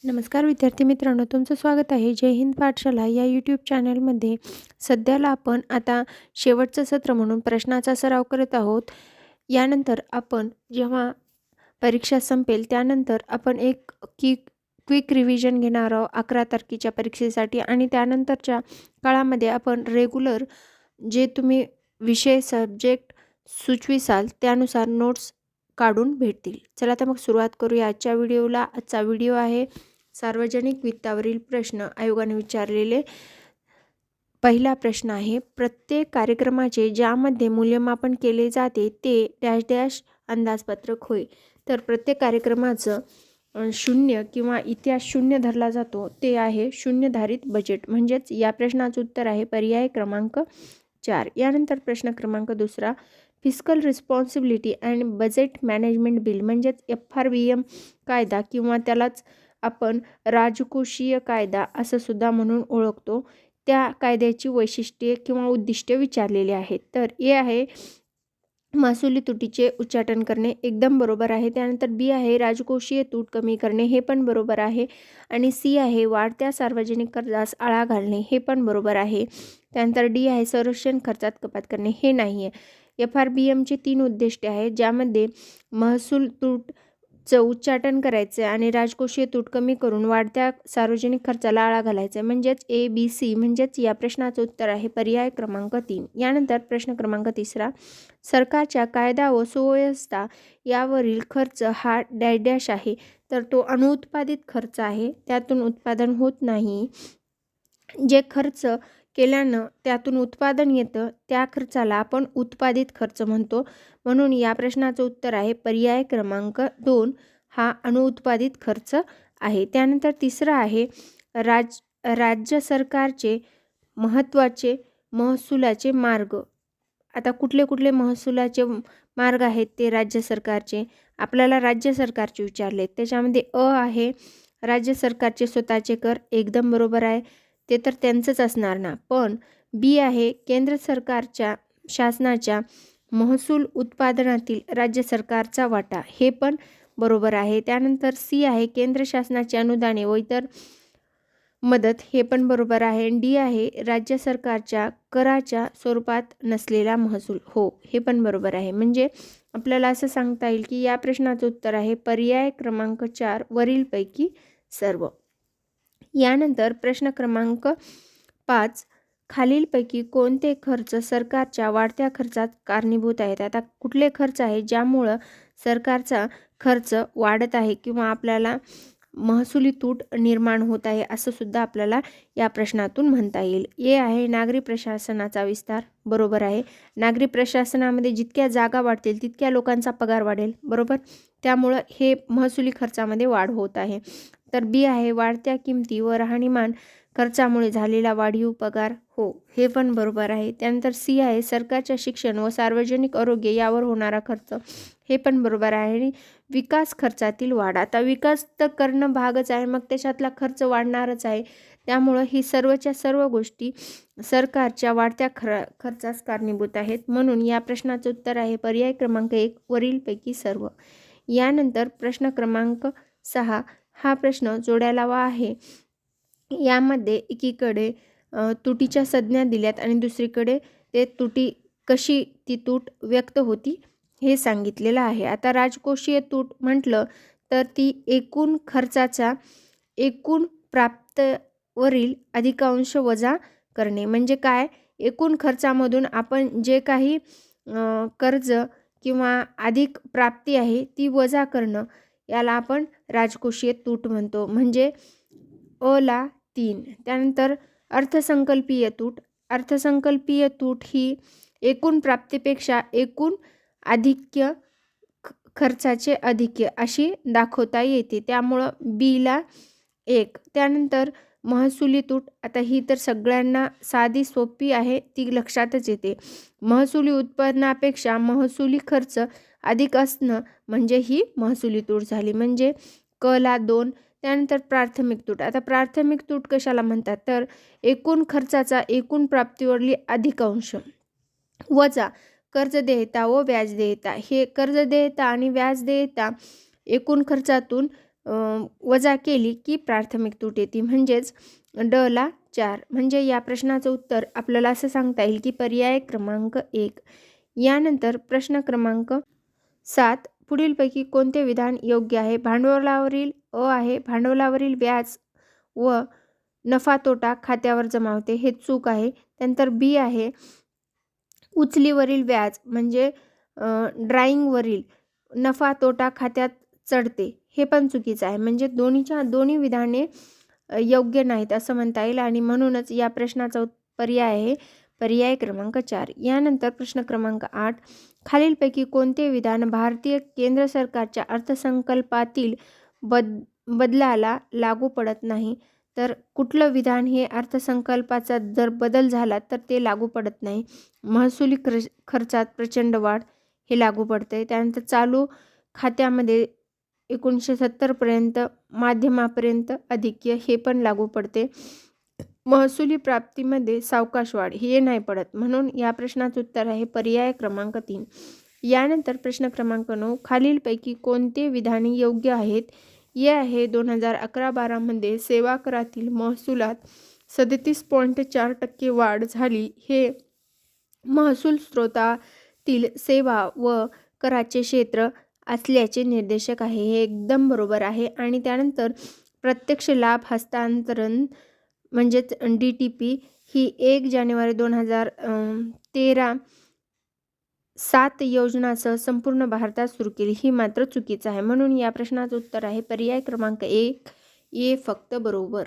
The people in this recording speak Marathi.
नमस्कार विद्यार्थी मित्रांनो, तुमचं स्वागत आहे जय हिंद पाठशाला या यूट्यूब चॅनलमध्ये. सध्याला आपण आता शेवटचं सत्र म्हणून प्रश्नाचा सराव करत आहोत. यानंतर आपण जेव्हा परीक्षा संपेल त्यानंतर आपण एक क्विक रिव्हिजन घेणार आहोत 11 तारखेच्या परीक्षेसाठी आणि त्यानंतरच्या काळामध्ये आपण रेग्युलर जे तुम्ही विषय सब्जेक्ट सुचविसाल त्यानुसार नोट्स काढून भेटतील. चला तर मग सुरुवात करूया आजच्या व्हिडिओला. आजचा व्हिडिओ आहे सार्वजनिक वित्तावरील प्रश्न आयोगाने विचारलेले. पहिला प्रश्न आहे, प्रत्येक कार्यक्रमाचे ज्यामध्ये मूल्यमापन केले जाते ते डॅश डॅश अंदाजपत्रक होय. तर प्रत्येक कार्यक्रमाचं शून्य किंवा इतिहास शून्य धरला जातो ते आहे शून्यधारित बजेट. म्हणजेच या प्रश्नाचं उत्तर आहे पर्याय क्रमांक 4. यानंतर प्रश्न क्रमांक 2, fiscal responsibility and budget management bill म्हणजेच FRBM कायदा किंवा त्यालाच आपण राजकोषीय कायदा असं सुद्धा म्हणून ओळखतो. त्या कायद्याची वैशिष्ट्ये किंवा उद्दिष्टे विचारलेली आहेत. तर ए आहे महसुली तुटीचे उच्चाटन करणे, एकदम बरोबर आहे. त्यानंतर बी आहे राजकोषीय तूट कमी करणे, हे पण बरोबर आहे. आणि सी आहे वाढत्या सार्वजनिक कर्जास आळा घालणे, हे पण बरोबर आहे. त्यानंतर डी आहे संरक्षण खर्चात कपात करणे, हे नाही आहे. FRBMचे 3 उद्दिष्टे आहेत ज्यामध्ये महसूल तूटचं उच्चाटन करायचं आहे आणि राजकोषीय तूट कमी करून वाढत्या सार्वजनिक खर्चाला आळा घालायचा आहे. म्हणजेच ABC म्हणजेच या प्रश्नाचं उत्तर आहे पर्याय क्रमांक 3. यानंतर प्रश्न क्रमांक 3, सरकारच्या कायदा व सुव्यवस्था यावरील खर्च हा डॅश डॅश आहे. तर तो अनुत्पादित खर्च आहे, त्यातून उत्पादन होत नाही. जे खर्च केल्यानं त्यातून उत्पादन येतं त्या खर्चाला आपण उत्पादित खर्च म्हणतो. म्हणून या प्रश्नाचं उत्तर आहे पर्याय क्रमांक 2 हा अनुत्पादित खर्च आहे. त्यानंतर 3 आहे राज्य सरकारचे महत्त्वाचे महसुलाचे मार्ग. आता कुठले कुठले महसुलाचे मार्ग आहेत ते राज्य सरकारचे, आपल्याला राज्य सरकारचे विचारले. त्याच्यामध्ये अ आहे राज्य सरकारचे स्वतःचे कर, एकदम बरोबर आहे, ते तर त्यांचंच असणार ना. पण बी आहे केंद्र सरकारच्या शासनाच्या महसूल उत्पादनातील राज्य सरकारचा वाटा, हे पण बरोबर आहे. त्यानंतर सी आहे केंद्र शासनाची अनुदाने व इतर मदत, हे पण बरोबर आहे. डी आहे राज्य सरकारच्या कराच्या स्वरूपात नसलेला महसूल, हो हे पण बरोबर आहे. म्हणजे आपल्याला असं सांगता येईल की या प्रश्नाचं उत्तर आहे पर्याय क्रमांक 4 वरीलपैकी सर्व. यानंतर प्रश्न क्रमांक 5, खालीलपैकी कोणते खर्च सरकारच्या वाढत्या खर्चात कारणीभूत आहेत. आता कुठले खर्च आहे ज्यामुळं सरकारचा खर्च वाढत आहे किंवा आपल्याला महसुली तूट निर्माण होत आहे असं सुद्धा आपल्याला या प्रश्नातून म्हणता येईल. ए आहे नागरी प्रशासनाचा विस्तार, बरोबर आहे. नागरी प्रशासनामध्ये जितक्या जागा वाढतील तितक्या लोकांचा पगार वाढेल, बरोबर. त्यामुळं हे महसुली खर्चामध्ये वाढ होत आहे. तर बी आहे वाढत्या किमती व राहणीमान खर्चामुळे झालेला वाढीव पगार, हो हे पण बरोबर आहे. त्यानंतर सी आहे सरकारच्या शिक्षण व सार्वजनिक आरोग्य यावर होणारा खर्च, हे पण बरोबर आहे. आणि विकास खर्चातील वाढ, आता विकास तर करणं भागच आहे, मग त्याच्यातला खर्च वाढणारच आहे. त्यामुळं ही सर्वच्या सर्व गोष्टी सरकारच्या वाढत्या खर्चास कारणीभूत आहेत. म्हणून या प्रश्नाचं उत्तर आहे पर्याय क्रमांक 1 वरीलपैकी सर्व. यानंतर प्रश्न क्रमांक 6 हा प्रश्न जोड्या लावा आहे. यामध्ये एकीकडे तुटीच्या संज्ञा दिल्यात आणि दुसरीकडे ते कशी ती तूट व्यक्त होती हे सांगितलेलं आहे. आता राजकोषीय तूट म्हटलं तर ती एकूण खर्चाचा एकूण प्राप्तवरील अधिकांश वजा करणे. म्हणजे काय, एकूण खर्चामधून आपण जे काही कर्ज किंवा अधिक प्राप्ती आहे ती वजा करणं, याला आपण राजकोषीय तूट म्हणतो. म्हणजे अ ला 3. त्यानंतर अर्थसंकल्पीय तूट, अर्थसंकल्पीय तूट ही एकूण प्राप्तीपेक्षा एकूण अधिक्य खर्चाचे अधिक्य अशी दाखवता येते, त्यामुळं बी ला 1. त्यानंतर महसुली तूट, आता ही तर सगळ्यांना साधी सोपी आहे, ती लक्षातच येते. महसुली उत्पन्नापेक्षा महसुली खर्च अधिक असणं म्हणजे ही महसुली तूट झाली, म्हणजे क ला 2. त्यानंतर प्राथमिक तूट, आता प्राथमिक तूट कशाला म्हणतात तर एकूण खर्चाचा एकूण प्राप्तीवरली अधिकांश वजा कर्ज देयता व व्याज देयता. हे कर्ज देयता आणि व्याज देयता एकूण खर्चातून वजा केली की प्राथमिक तूट येते, म्हणजेच ड ला 4. म्हणजे या प्रश्नाचं उत्तर आपल्याला असं सांगता येईल की पर्याय क्रमांक 1. यानंतर प्रश्न क्रमांक 7. पुढीलपैकी कोणते विधान योग्य आहे? भांडवलावरील आहे भांडवलावरील व्याज व नफा तोटा खात्यावर जमा होते, हे चूक आहे. त्यानंतर बी आहे उचलीवरील व्याज म्हणजे ड्रॉईंगवरील नफा तोटा खात्यात चढते, हे पण चुकीचं आहे. म्हणजे दोन्ही विधाने योग्य नाहीत असं म्हणता येईल आणि म्हणूनच या प्रश्नाचा पर्याय आहे पर्याय क्रमांक 4. यानंतर प्रश्न क्रमांक 8. खालीलपैकी कोणते विधान भारतीय केंद्र सरकारच्या अर्थसंकल्पातील बदलाला लागू पडत नाही? तर कुठलं विधान हे अर्थसंकल्पाचा जर बदल झाला तर ते लागू पडत नाही? महसुली खर्चात प्रचंड वाढ हे लागू पडते. त्यानंतर चालू खात्यामध्ये 1970 पर्यंत माध्यमापर्यंत अधिक्य हे पण लागू पडते. महसुली प्राप्तीमध्ये सावकाश वाढ हे नाही पडत. म्हणून या प्रश्नाचं उत्तर आहे पर्याय क्रमांक 3. यानंतर प्रश्न क्रमांक 9. खालीलपैकी कोणते विधाने योग्य आहेत? हे आहे 2011-12 मध्ये सेवा करातील महसुलात 37.4% वाढ झाली. हे महसूल स्रोतातील सेवा व कराचे क्षेत्र असल्याचे निर्देशक आहे. हे एकदम बरोबर आहे. आणि त्यानंतर प्रत्यक्ष लाभ हस्तांतरण म्हणजेच DTP ही 1 जानेवारी 2013 7 योजनासह संपूर्ण भारतात सुरू केली, ही मात्र चुकीचं आहे. म्हणून या प्रश्नाचं उत्तर आहे पर्याय क्रमांक 1 ए फक्त बरोबर.